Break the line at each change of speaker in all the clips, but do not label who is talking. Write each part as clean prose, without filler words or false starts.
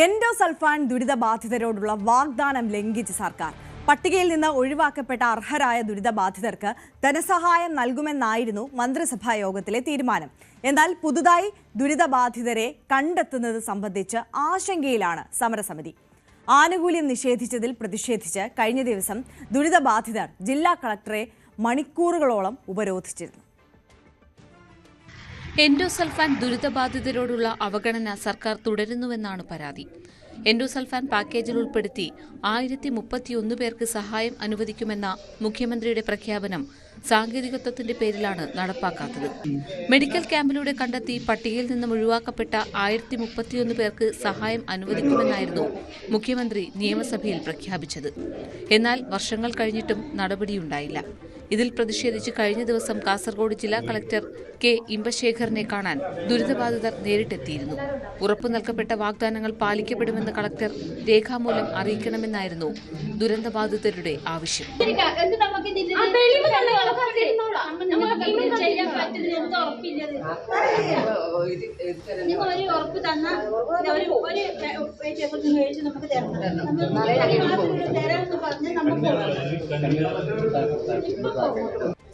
Endosulfan ദുരിതബാധിതരോടുള്ള വാഗ്ദാനം ലംഘിച്ച് സർക്കാർ. പട്ടികയിൽ നിന്ന് ഒഴിവാക്കപ്പെട്ട അർഹരായ ദുരിതബാധിതർക്ക് ധനസഹായം നൽകുമെന്നായിരുന്നു മന്ത്രിസഭാ യോഗത്തിലെ തീരുമാനം. എന്നാൽ പുതുതായി ദുരിതബാധിതരെ കണ്ടെത്തുന്നത് സംബന്ധിച്ച് ആശങ്കയിലാണ് സമരസമിതി. ആനുകൂല്യം നിഷേധിച്ചതിൽ പ്രതിഷേധിച്ച് കഴിഞ്ഞ ദിവസം ദുരിതബാധിതർ ജില്ലാ കളക്ടറെ മണിക്കൂറുകളോളം ഉപരോധിച്ചിരുന്നു.
എൻഡോസൾഫാൻ ദുരിതബാധിതരോടുള്ള അവഗണന സർക്കാർ തുടരുന്നുവെന്നാണ് പരാതി. എൻഡോസൾഫാൻ പാക്കേജിൽ ഉൾപ്പെടുത്തി 1031 പേർക്ക് സഹായം അനുവദിക്കുമെന്ന മുഖ്യമന്ത്രിയുടെ പ്രഖ്യാപനം സാങ്കേതികത്വത്തിന്റെ പേരിലാണ് നടപ്പാക്കാത്തത്. മെഡിക്കൽ ക്യാമ്പിലൂടെ കണ്ടെത്തി പട്ടികയിൽ നിന്നും ഒഴിവാക്കപ്പെട്ട 1031 പേർക്ക് സഹായം അനുവദിക്കുമെന്നായിരുന്നു മുഖ്യമന്ത്രി നിയമസഭയിൽ പ്രഖ്യാപിച്ചത്. എന്നാൽ വർഷങ്ങൾ കഴിഞ്ഞിട്ടും നടപടിയുണ്ടായില്ല. ഇതിൽ പ്രതിഷേധിച്ച് കഴിഞ്ഞ ദിവസം കാസർഗോഡ് ജില്ലാ കളക്ടർ കെ ഇമ്പശേഖറിനെ കാണാൻ ദുരിതബാധിതർ നേരിട്ടെത്തിയിരുന്നു. ഉറപ്പു നൽകപ്പെട്ട വാഗ്ദാനങ്ങൾ പാലിക്കപ്പെടുമെന്ന് കളക്ടർ രേഖാമൂലം അറിയിക്കണമെന്നായിരുന്നു ദുരന്തബാധിതരുടെ ആവശ്യം.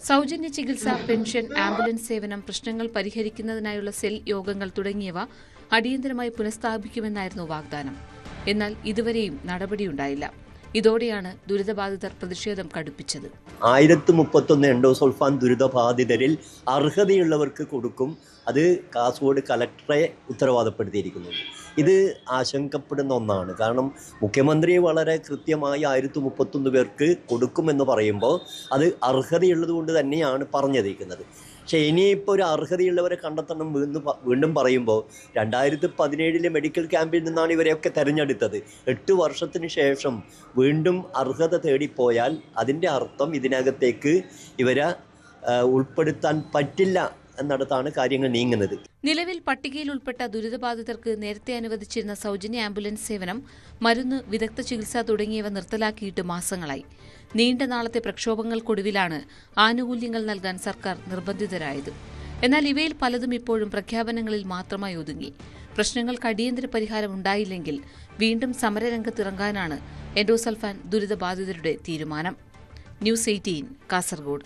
സൗജന്യ ചികിത്സ, പെൻഷൻ, ആംബുലൻസ് സേവനം, പ്രശ്നങ്ങൾ പരിഹരിക്കുന്നതിനായുള്ള സെൽ യോഗങ്ങൾ തുടങ്ങിയവ അടിയന്തരമായി പുനഃസ്ഥാപിക്കുമെന്നായിരുന്നു വാഗ്ദാനം. എന്നാൽ ഇതുവരെയും നടപടിയുണ്ടായില്ല. ഇതോടെയാണ് ദുരിതബാധിതർ പ്രതിഷേധം കടുപ്പിച്ചത്.
1031 എൻഡോസൾഫാൻ ദുരിതബാധിതരിൽ അർഹതയുള്ളവർക്ക് കൊടുക്കും. അത് കാസർഗോഡ് കലക്ടറെ ഉത്തരവാദപ്പെടുത്തിയിരിക്കുന്നുണ്ട്. ഇത് ആശങ്കപ്പെടുന്ന ഒന്നാണ്. കാരണം മുഖ്യമന്ത്രി വളരെ കൃത്യമായി 1031 പേർക്ക് കൊടുക്കുമെന്ന് പറയുമ്പോൾ അത് അർഹതയുള്ളത് കൊണ്ട് തന്നെയാണ് പറഞ്ഞിരിക്കുന്നത്. പക്ഷേ ഇനിയിപ്പോൾ ഒരു അർഹതയുള്ളവരെ കണ്ടെത്തണം വീണ്ടും പറയുമ്പോൾ 2017 മെഡിക്കൽ ക്യാമ്പിൽ നിന്നാണ് ഇവരെയൊക്കെ തിരഞ്ഞെടുത്തത്. 8 വർഷത്തിന് ശേഷം വീണ്ടും അർഹത തേടിപ്പോയാൽ അതിൻ്റെ അർത്ഥം ഇതിനകത്തേക്ക് ഇവരെ ഉൾപ്പെടുത്താൻ പറ്റില്ല എന്നിടത്താണ് കാര്യങ്ങൾ നീങ്ങുന്നത്.
നിലവിൽ പട്ടികയിൽ ഉൾപ്പെട്ട ദുരിതബാധിതർക്ക് നേരത്തെ അനുവദിച്ചിരുന്ന സൗജന്യ ആംബുലൻസ് സേവനം, മരുന്ന്, വിദഗ്ധ ചികിത്സ തുടങ്ങിയവ നിർത്തലാക്കിയിട്ട് മാസങ്ങളായി. നീണ്ട നാളത്തെ പ്രക്ഷോഭങ്ങൾക്കൊടുവിലാണ് ആനുകൂല്യങ്ങൾ നൽകാൻ സർക്കാർ നിർബന്ധിതരായത്. എന്നാൽ ഇവയിൽ പലതും ഇപ്പോഴും പ്രഖ്യാപനങ്ങളിൽ മാത്രമായി ഒതുങ്ങി. പ്രശ്നങ്ങൾക്ക് അടിയന്തര പരിഹാരം ഉണ്ടായില്ലെങ്കിൽ വീണ്ടും സമരരംഗത്തിറങ്ങാനാണ് എൻഡോസൾഫാൻ ദുരിതബാധിതരുടെ തീരുമാനം. ന്യൂസ് 18 കാസർഗോഡ്.